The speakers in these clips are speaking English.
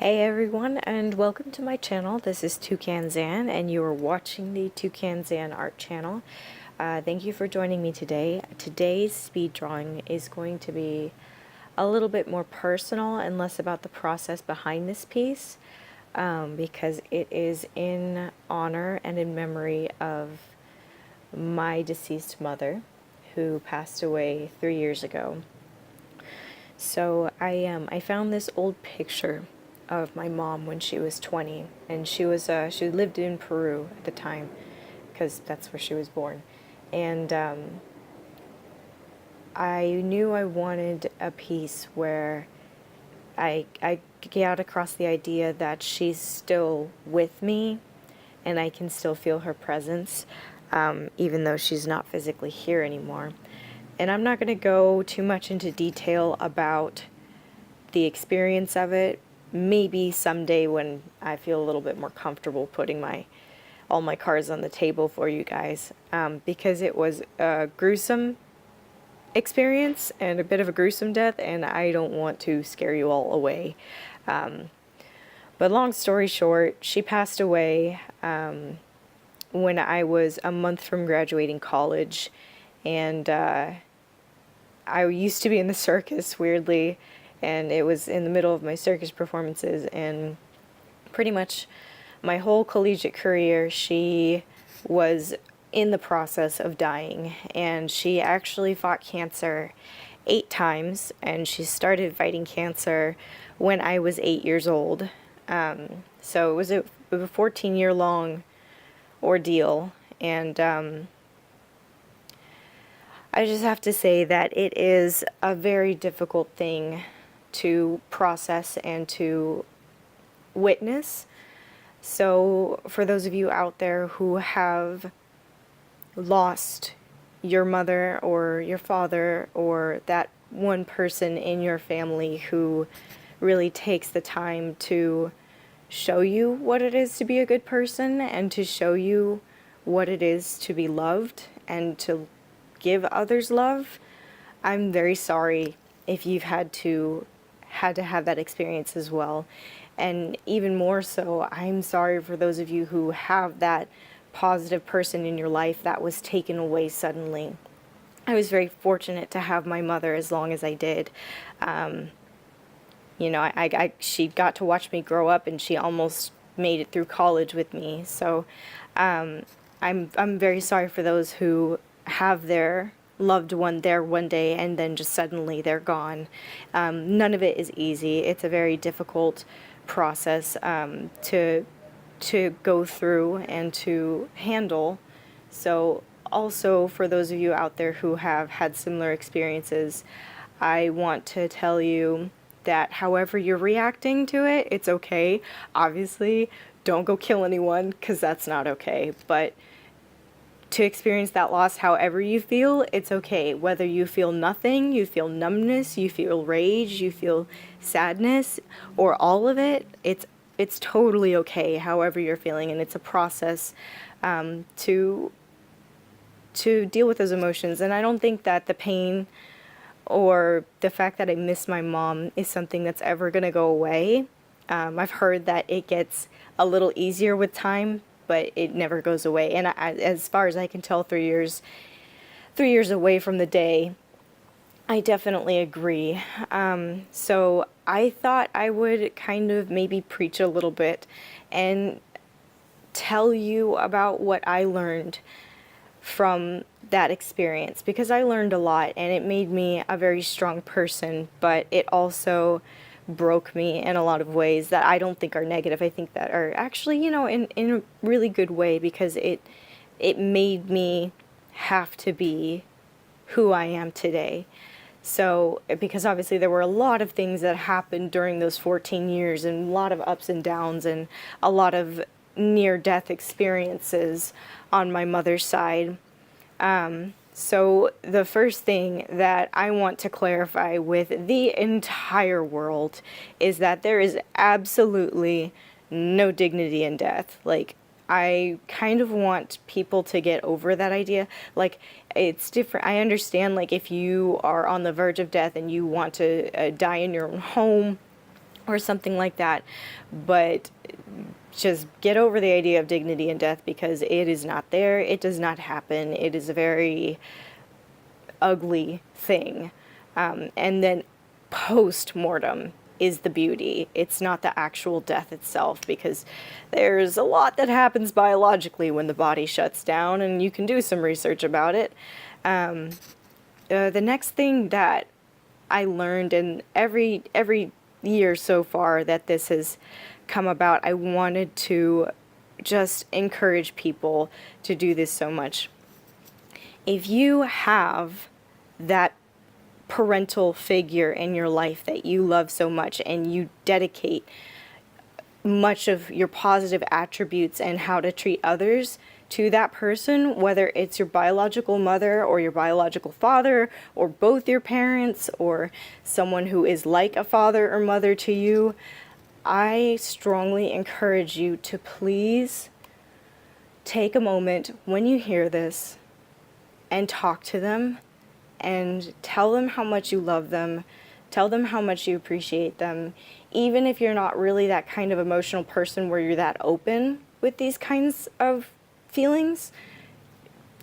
Hey everyone, and welcome to my channel. This is Tucanxan, and you are watching the Tucanxan art channel. Thank you for joining me today. Today's speed drawing is going to be a little bit more personal and less about the process behind this piece, because it is in honor and in memory of my deceased mother, who passed away 3 years ago. So I found this old picture of my mom when she was 20, and she lived in Peru at the time, because that's where she was born, and I knew I wanted a piece where I got across the idea that she's still with me, and I can still feel her presence, even though she's not physically here anymore. And I'm not going to go too much into detail about the experience of it. Maybe someday when I feel a little bit more comfortable putting all my cards on the table for you guys, because it was a gruesome experience and a bit of a gruesome death, and I don't want to scare you all away. But long story short, she passed away when I was a month from graduating college, and I used to be in the circus, weirdly, and it was in the middle of my circus performances, and pretty much my whole collegiate career she was in the process of dying, and she actually fought cancer 8 times, and she started fighting cancer when I was 8 years old. So it was a 14-year-long ordeal, and I just have to say that it is a very difficult thing to process and to witness. So for those of you out there who have lost your mother or your father, or that one person in your family who really takes the time to show you what it is to be a good person, and to show you what it is to be loved and to give others love, I'm very sorry if you've had to have that experience as well. And even more so, I'm sorry for those of you who have that positive person in your life that was taken away suddenly. I was very fortunate to have my mother as long as I did. She got to watch me grow up, and she almost made it through college with me. So I'm very sorry for those who have their loved one there one day and then just suddenly they're gone. None of it is easy. It's a very difficult process to go through and to handle. So also for those of you out there who have had similar experiences, I want to tell you that however you're reacting to it, it's okay. Obviously, don't go kill anyone, because that's not okay. But to experience that loss however you feel, it's okay. Whether you feel nothing, you feel numbness, you feel rage, you feel sadness, or all of it, it's totally okay however you're feeling, and it's a process to deal with those emotions. And I don't think that the pain or the fact that I miss my mom is something that's ever going to go away. I've heard that it gets a little easier with time, but it never goes away. And as far as I can tell, 3 years away from the day, I definitely agree. So I thought I would kind of maybe preach a little bit and tell you about what I learned from that experience, because I learned a lot, and it made me a very strong person, but it also broke me in a lot of ways that I don't think are negative. I think that are actually, in a really good way, because it made me have to be who I am today. So, because obviously there were a lot of things that happened during those 14 years, and a lot of ups and downs, and a lot of near-death experiences on my mother's side. So the first thing that I want to clarify with the entire world is that there is absolutely no dignity in death. Like, I kind of want people to get over that idea. Like, it's different. I understand, like, if you are on the verge of death and you want to die in your own home, or something like that. But just get over the idea of dignity in death, because it is not there. It does not happen. It is a very ugly thing. And then post-mortem is the beauty. It's not the actual death itself, because there's a lot that happens biologically when the body shuts down, and you can do some research about it. The next thing that I learned, and every year so far that this has come about, I wanted to just encourage people to do this so much. If you have that parental figure in your life that you love so much, and you dedicate much of your positive attributes and how to treat others to that person, whether it's your biological mother or your biological father, or both your parents, or someone who is like a father or mother to you, I strongly encourage you to please take a moment when you hear this and talk to them and tell them how much you love them. Tell them how much you appreciate them. Even if you're not really that kind of emotional person where you're that open with these kinds of feelings,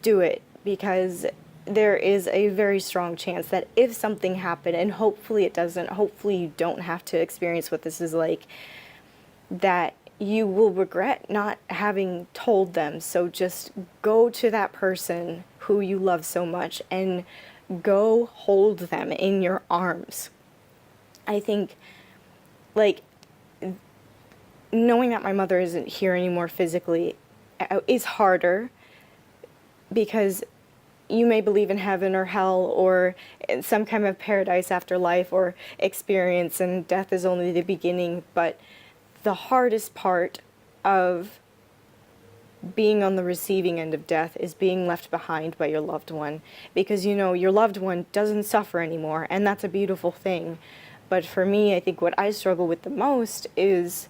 do it, because there is a very strong chance that if something happened, and hopefully it doesn't, hopefully you don't have to experience what this is like, that you will regret not having told them. So just go to that person who you love so much and go hold them in your arms. I think, like, knowing that my mother isn't here anymore physically is harder, because you may believe in heaven or hell or in some kind of paradise after life or experience, and death is only the beginning. But the hardest part of being on the receiving end of death is being left behind by your loved one, because your loved one doesn't suffer anymore, and that's a beautiful thing. But for me, I think what I struggle with the most is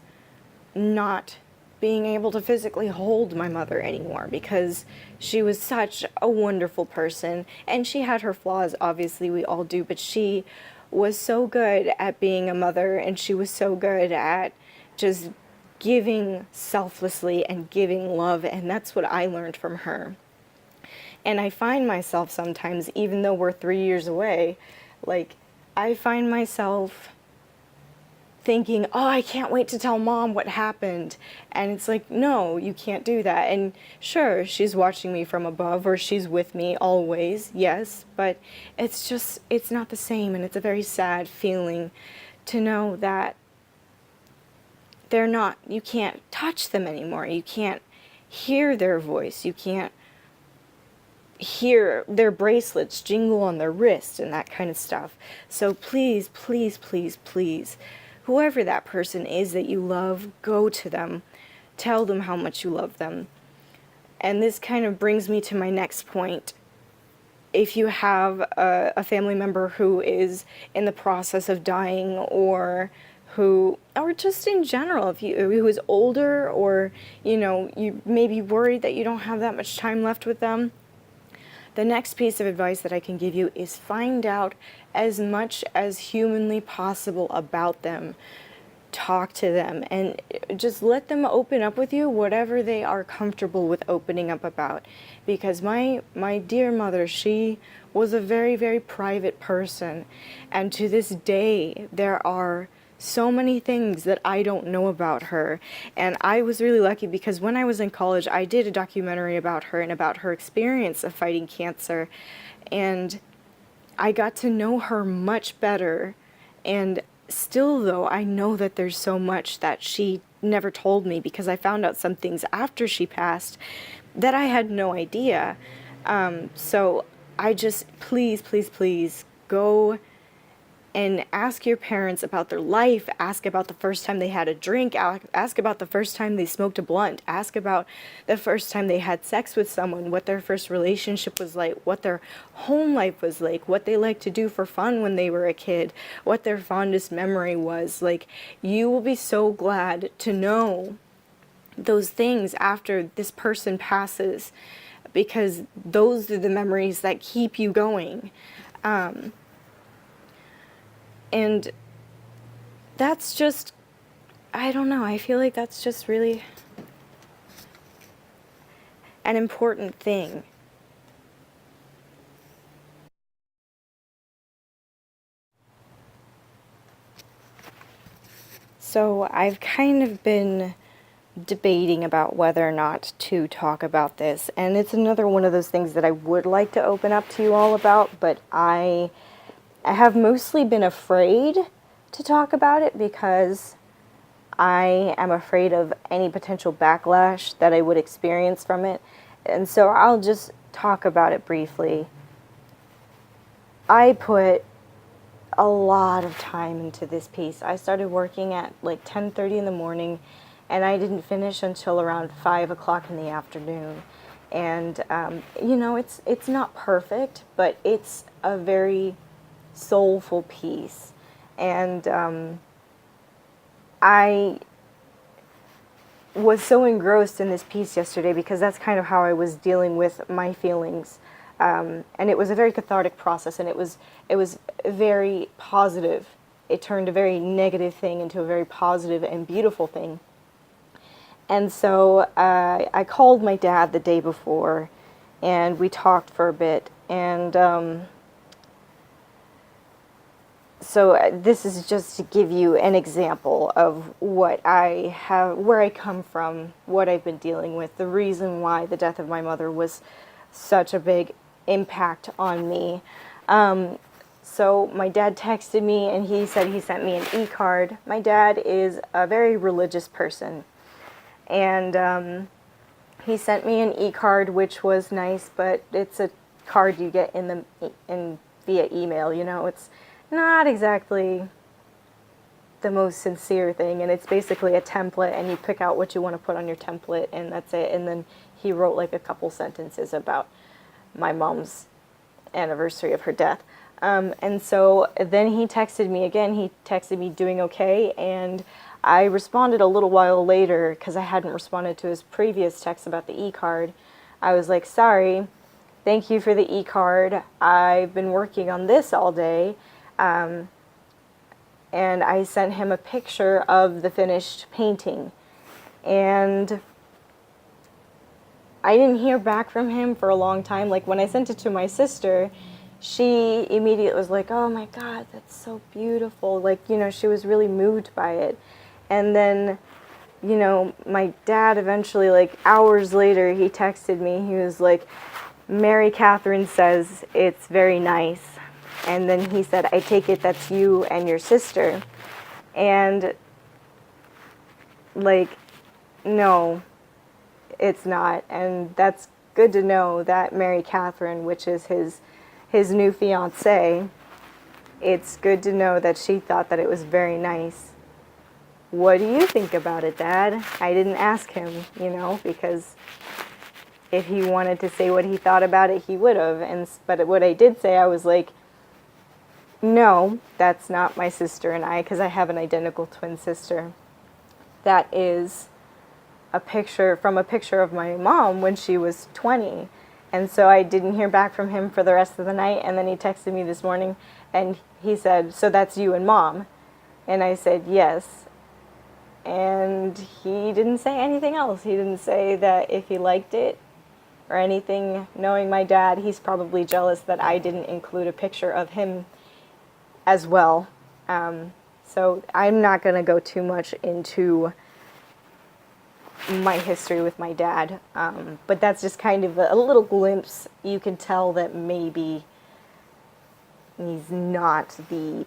not being able to physically hold my mother anymore, because she was such a wonderful person, and she had her flaws, obviously we all do, but she was so good at being a mother, and she was so good at just giving selflessly and giving love, and that's what I learned from her. And I find myself sometimes, even though we're 3 years away, like, I find myself thinking, oh, I can't wait to tell Mom what happened. And it's like, no, you can't do that. And sure, she's watching me from above, or she's with me always, yes, but it's not the same, and it's a very sad feeling to know that you can't touch them anymore. You can't hear their voice. You can't hear their bracelets jingle on their wrist and that kind of stuff. So please, please, please, please, whoever that person is that you love, go to them. Tell them how much you love them. And this kind of brings me to my next point. If you have a family member who is in the process of dying, or just in general, who is older, or you may be worried that you don't have that much time left with them, the next piece of advice that I can give you is find out as much as humanly possible about them. Talk to them and just let them open up with you whatever they are comfortable with opening up about. Because my dear mother, she was a very, very private person, and to this day there are so many things that I don't know about her. And I was really lucky, because when I was in college, I did a documentary about her and about her experience of fighting cancer, and I got to know her much better. And still, though, I know that there's so much that she never told me, because I found out some things after she passed that I had no idea. So I just, please, please, please go and ask your parents about their life. Ask about the first time they had a drink. Ask about the first time they smoked a blunt. Ask about the first time they had sex with someone, what their first relationship was like, what their home life was like, what they liked to do for fun when they were a kid, what their fondest memory was. Like, you will be so glad to know those things after this person passes, because those are the memories that keep you going. And that's just, I don't know, I feel like that's just really an important thing. So I've kind of been debating about whether or not to talk about this, and it's another one of those things that I would like to open up to you all about, but I have mostly been afraid to talk about it because I am afraid of any potential backlash that I would experience from it. And so I'll just talk about it briefly. I put a lot of time into this piece. I started working at like 10:30 in the morning, and I didn't finish until around 5 o'clock in the afternoon. And it's not perfect, but it's a very soulful piece. And I was so engrossed in this piece yesterday because that's kind of how I was dealing with my feelings. And it was a very cathartic process, and it was very positive. It turned a very negative thing into a very positive and beautiful thing. And so I called my dad the day before, and we talked for a bit. And so this is just to give you an example of what I have, where I come from, what I've been dealing with, the reason why the death of my mother was such a big impact on me. So my dad texted me, and he said he sent me an e-card. My dad is a very religious person, and he sent me an e-card, which was nice, but it's a card you get in via email. It's not exactly the most sincere thing, and it's basically a template, and you pick out what you want to put on your template, and that's it. And then he wrote like a couple sentences about my mom's anniversary of her death. And so then he texted me again. He texted me doing okay, and I responded a little while later because I hadn't responded to his previous text about the e-card. I was like, sorry, thank you for the e-card. I've been working on this all day. And I sent him a picture of the finished painting. And I didn't hear back from him for a long time. Like when I sent it to my sister, she immediately was like, oh my God, that's so beautiful. Like, she was really moved by it. And then, my dad eventually, like hours later, he texted me. He was like, Mary Catherine says it's very nice. And then he said, I take it that's you and your sister. And like, no, it's not. And that's good to know that Mary Catherine, which is his new fiancée, it's good to know that she thought that it was very nice. What do you think about it, Dad? I didn't ask him, because if he wanted to say what he thought about it, he would have. But what I did say, I was like, no, that's not my sister and I, because I have an identical twin sister. That is a picture of my mom when she was 20. And so I didn't hear back from him for the rest of the night, and then he texted me this morning, and he said, so that's you and Mom? And I said, yes. And he didn't say anything else. He didn't say that if he liked it or anything. Knowing my dad, he's probably jealous that I didn't include a picture of him as well. So I'm not going to go too much into my history with my dad, but that's just kind of a little glimpse. You can tell that maybe he's not the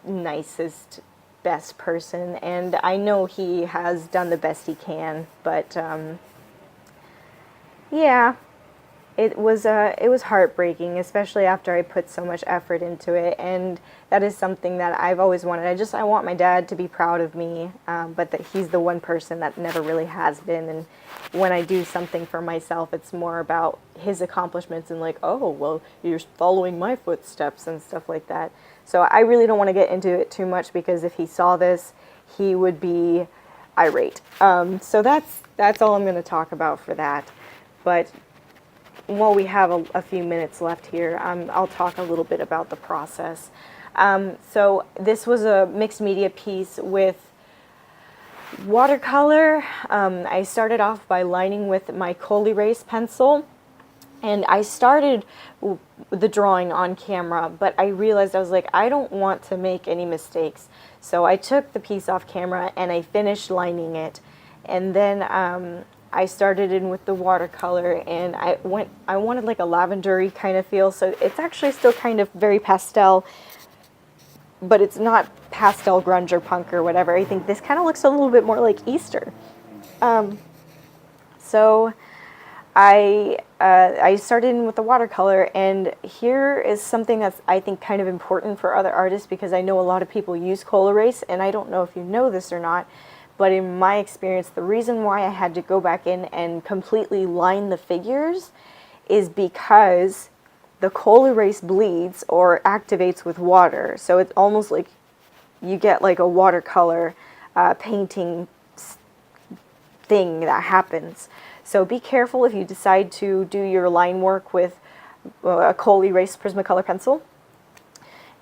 nicest, best person, and I know he has done the best he can, but yeah, it was heartbreaking, especially after I put so much effort into it, and that is something that I've always wanted. I want my dad to be proud of me, but that he's the one person that never really has been, and when I do something for myself, it's more about his accomplishments and like, oh, well, you're following my footsteps and stuff like that. So I really don't want to get into it too much, because if he saw this, he would be irate. So that's all I'm going to talk about for that. But while we have a few minutes left here, I'll talk a little bit about the process. So this was a mixed media piece with watercolor. I started off by lining with my coal erase pencil, and I started the drawing on camera, but I realized I was like, I don't want to make any mistakes. So I took the piece off camera and I finished lining it, and then I started in with the watercolor, and I wanted like a lavendery kind of feel, so it's actually still kind of very pastel, but it's not pastel grunge or punk or whatever. I think this kind of looks a little bit more like Easter. So I started in with the watercolor, and here is something that's, I think, kind of important for other artists, because I know a lot of people use coal erase, and I don't know if you know this or not, but in my experience, the reason why I had to go back in and completely line the figures is because the coal erase bleeds or activates with water. So it's almost like you get like a watercolor painting thing that happens. So be careful if you decide to do your line work with a coal erase Prismacolor pencil.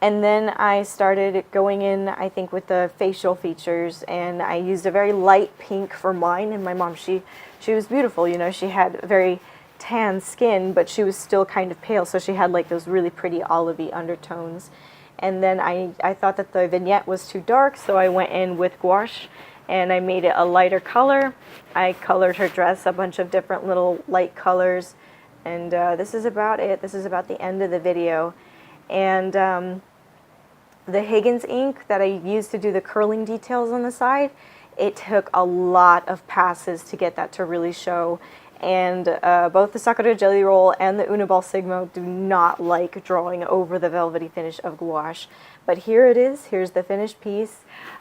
And then I started going in, I think, with the facial features, and I used a very light pink for mine. And my mom, she was beautiful, you know, she had very tan skin, but she was still kind of pale, so she had like those really pretty olivey undertones. And then I thought that the vignette was too dark, so I went in with gouache and I made it a lighter color. I colored her dress a bunch of different little light colors, and this is about it. This is about the end of the video. And the Higgins ink that I used to do the curling details on the side, it took a lot of passes to get that to really show. And both the Sakura Jelly Roll and the Uniball Sigma do not like drawing over the velvety finish of gouache. But here it is. Here's the finished piece.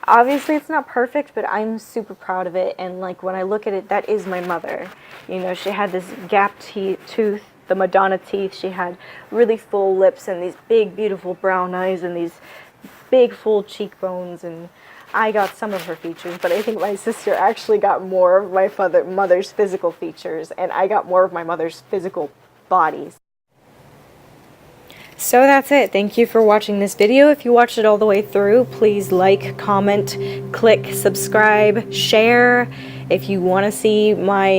Obviously it's not perfect, but I'm super proud of it. And like when I look at it, that is my mother. You know, she had this gap tooth, the Madonna teeth. She had really full lips and these big, beautiful brown eyes and these big, full cheekbones. And I got some of her features, but I think my sister actually got more of my mother's physical features, and I got more of my mother's physical bodies. So that's it. Thank you for watching this video. If you watched it all the way through, please like, comment, click, subscribe, share. If you want to see my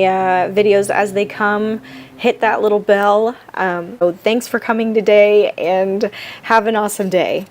videos as they come, hit that little bell. So thanks for coming today, and have an awesome day.